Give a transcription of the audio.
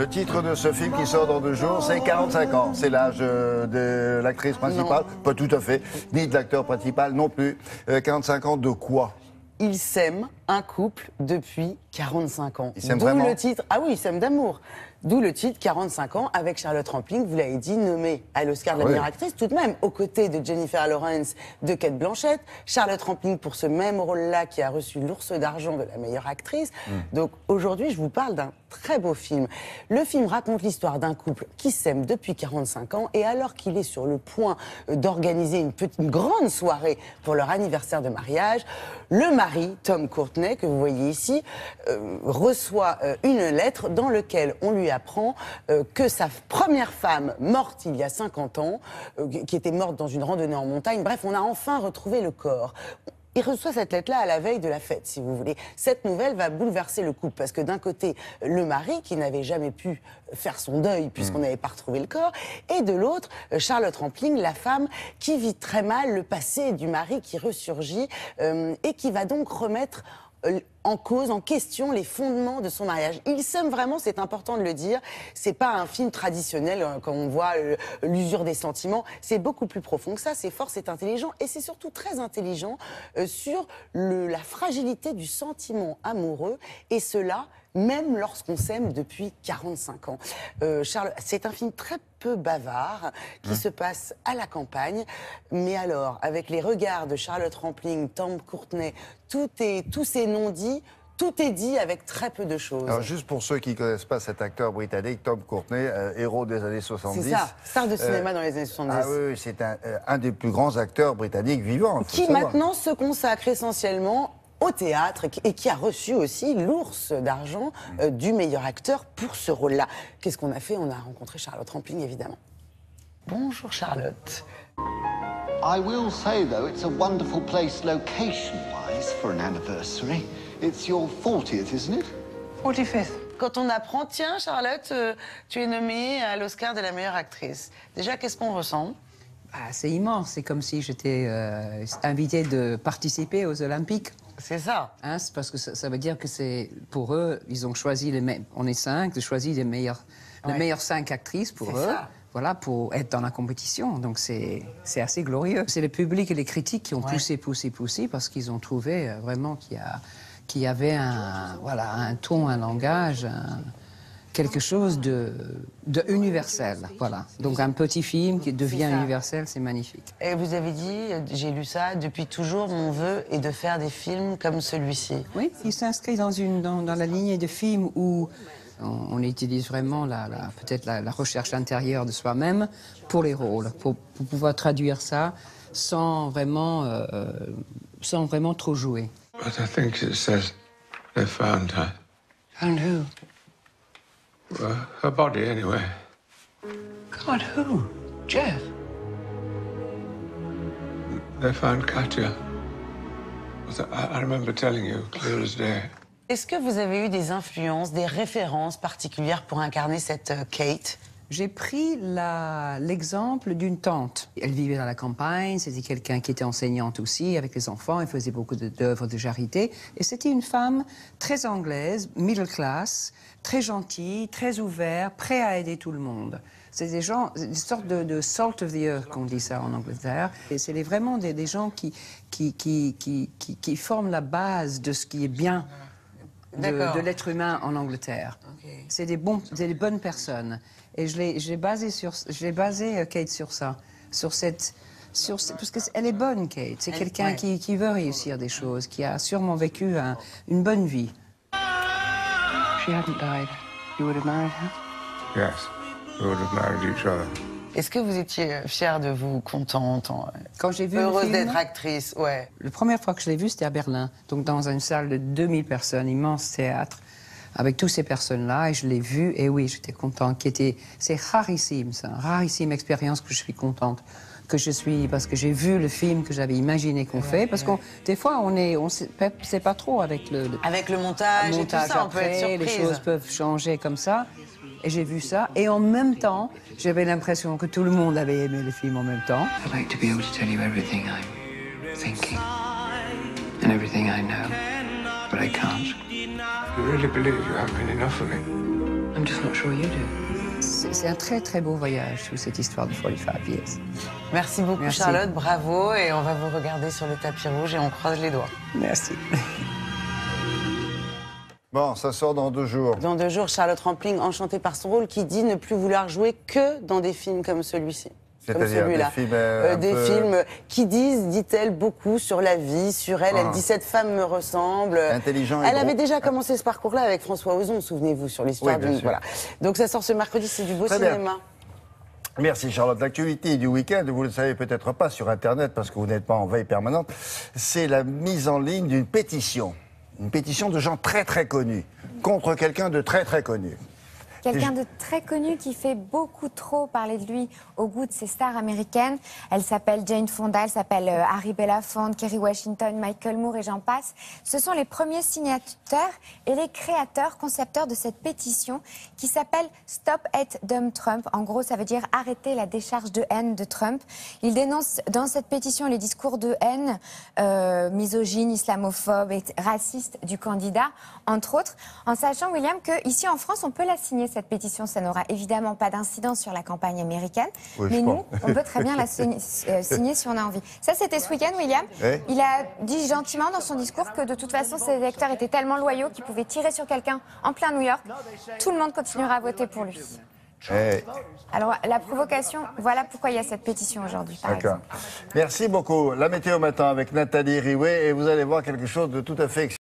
Le titre de ce film qui sort dans 2 jours, c'est 45 ans. C'est l'âge de l'actrice principale, pas tout à fait, ni de l'acteur principal non plus. 45 ans de quoi? Ils s'aiment, un couple, depuis 45 ans. Ils s'aiment D'où vraiment? le titre. Ah oui, ils s'aiment d'amour. D'où le titre 45 ans avec Charlotte Rampling, vous l'avez dit, nommée à l'Oscar de la meilleure actrice, tout de même, aux côtés de Jennifer Lawrence, de Cate Blanchett, Charlotte Rampling pour ce même rôle-là qui a reçu l'Ours d'argent de la meilleure actrice. Donc aujourd'hui, je vous parle d'un très beau film. Le film raconte l'histoire d'un couple qui s'aime depuis 45 ans et alors qu'il est sur le point d'organiser une grande soirée pour leur anniversaire de mariage, le mari, Tom Courtenay, que vous voyez ici, reçoit une lettre dans laquelle on lui apprend que sa première femme, morte il y a 50 ans, qui était morte dans une randonnée en montagne, bref, on a enfin retrouvé le corps. Il reçoit cette lettre-là à la veille de la fête, si vous voulez. Cette nouvelle va bouleverser le couple, parce que d'un côté, le mari, qui n'avait jamais pu faire son deuil, puisqu'on n'avait pas retrouvé le corps, et de l'autre, Charlotte Rampling, la femme qui vit très mal le passé du mari qui ressurgit, et qui va donc remettre en cause, en question, les fondements de son mariage. Ils s'aiment vraiment, c'est important de le dire. C'est pas un film traditionnel, quand on voit l'usure des sentiments. C'est beaucoup plus profond que ça, c'est fort, c'est intelligent. Et c'est surtout très intelligent sur la fragilité du sentiment amoureux. Et cela, même lorsqu'on s'aime depuis 45 ans. Charles, c'est un film très peu bavard, qui se passe à la campagne. Mais alors, avec les regards de Charlotte Rampling, Tom Courtenay, tous ces non-dits, tout est dit avec très peu de choses. Alors, juste pour ceux qui ne connaissent pas cet acteur britannique, Tom Courtenay, héros des années 70. C'est ça, star de cinéma dans les années 70. Ah oui, c'est un des plus grands acteurs britanniques vivants. Qui maintenant se consacre essentiellement au théâtre et qui a reçu aussi l'Ours d'argent du meilleur acteur pour ce rôle-là. Qu'est-ce qu'on a fait? On a rencontré Charlotte Rampling, évidemment. Bonjour Charlotte. I will say, though, it's a wonderful place location-wise for an anniversary. It's your 40th, isn't it? 45th. Quand on apprend, tiens Charlotte, tu es nommée à l'Oscar de la meilleure actrice. Déjà, qu'est-ce qu'on ressent? C'est immense, c'est comme si j'étais invitée de participer aux Olympiques. C'est ça. Hein, c'est parce que ça veut dire que c'est pour eux, ils ont choisi on est 5, ils ont choisi les meilleures 5 actrices pour eux. Ça. Voilà, pour être dans la compétition. Donc c'est assez glorieux. C'est le public et les critiques qui ont poussé, parce qu'ils ont trouvé vraiment qu'il y avait un ton, un langage, quelque chose de universel. Voilà. Donc un petit film qui devient universel, c'est magnifique. Et vous avez dit, j'ai lu ça, depuis toujours, mon vœu est de faire des films comme celui-ci. Oui, il s'inscrit dans la lignée de films où on utilise vraiment peut-être la recherche intérieure de soi-même pour les rôles, pour pouvoir traduire ça sans vraiment trop jouer. But I think it says they found her. Found who? Her body, anyway. God, who? Jeff? They found Katya. I remember telling you, clear as day. Est-ce que vous avez eu des influences, des références particulières pour incarner cette Kate? J'ai pris l'exemple d'une tante. Elle vivait dans la campagne, c'était quelqu'un qui était enseignante aussi, avec les enfants, elle faisait beaucoup d'œuvres de charité. Et c'était une femme très anglaise, middle class, très gentille, très ouverte, prête à aider tout le monde. C'est des gens, une sorte de salt of the earth, qu'on dit ça en Angleterre. Et c'est vraiment des gens qui forment la base de ce qui est bien de l'être humain en Angleterre. Okay. C'est des bonnes personnes. Et j'ai basé Kate sur ça, parce qu'elle est bonne, Kate. C'est quelqu'un qui veut réussir des choses, qui a sûrement vécu une bonne vie. If she hadn't died, you would have married her? Yes, we would have married each other. Est-ce que vous étiez fière de vous, contente, quand j'ai vu heureuse d'être actrice? Ouais. La première fois que je l'ai vu, c'était à Berlin, donc dans une salle de 2000 personnes, immense théâtre, avec toutes ces personnes-là, et je l'ai vu, et oui, j'étais contente. C'est rarissime, ça, rarissime expérience que je suis contente. Parce que j'ai vu le film que j'avais imaginé qu'on fait, parce que des fois, on sait pas trop avec le montage et tout ça, on peut être surprise. Les choses peuvent changer comme ça. Et j'ai vu ça, et en même temps, j'avais l'impression que tout le monde avait aimé le film en même temps. I'd like to be able to tell you everything I'm thinking, and everything I know, but I can't. You really believe you haven't been enough for me? I'm just not sure you do. C'est un très très beau voyage, toute cette histoire de 45 years. Merci beaucoup, Merci. Charlotte, bravo. Et on va vous regarder sur le tapis rouge et on croise les doigts. Merci. Bon, ça sort dans 2 jours. Dans 2 jours, Charlotte Rampling, enchantée par son rôle, qui dit ne plus vouloir jouer que dans des films comme celui-ci. Comme C'est-à-dire celui-là. des films, un des peu- films qui disent, dit-elle, beaucoup sur la vie, sur elle. Ah. Elle dit cette femme me ressemble. Intelligent et Elle gros. avait déjà commencé ce parcours-là avec François Ozon, souvenez-vous, sur l'histoire Oui, bien d'une. sûr. Voilà. Donc ça sort ce mercredi, c'est du beau Très bien. cinéma. Merci Charlotte. L'actualité du week-end, vous ne le savez peut-être pas sur Internet parce que vous n'êtes pas en veille permanente, c'est la mise en ligne d'une pétition. Une pétition de gens très très connus contre quelqu'un de très très connu. Quelqu'un de très connu qui fait beaucoup trop parler de lui au goût de ses stars américaines. Elle s'appelle Jane Fonda, elle s'appelle Harry Belafonte, Kerry Washington, Michael Moore et j'en passe. Ce sont les premiers signataires et les créateurs, concepteurs de cette pétition qui s'appelle Stop Hate Dumb Trump. En gros, ça veut dire arrêter la décharge de haine de Trump. Ils dénoncent dans cette pétition les discours de haine misogynes, islamophobes et racistes du candidat, entre autres, en sachant, William, qu'ici en France, on peut la signer cette pétition. Ça n'aura évidemment pas d'incidence sur la campagne américaine. Oui, je mais nous, pense. on peut très bien la signer si on a envie. Ça, c'était ce week-end, William. Oui. Il a dit gentiment dans son discours que de toute façon, ses électeurs étaient tellement loyaux qu'ils pouvaient tirer sur quelqu'un en plein New York. Tout le monde continuera à voter pour lui. Eh, Alors, la provocation, voilà pourquoi il y a cette pétition aujourd'hui, par D'accord. exemple. Merci beaucoup. La météo matin avec Nathalie Riouet et vous allez voir quelque chose de tout à fait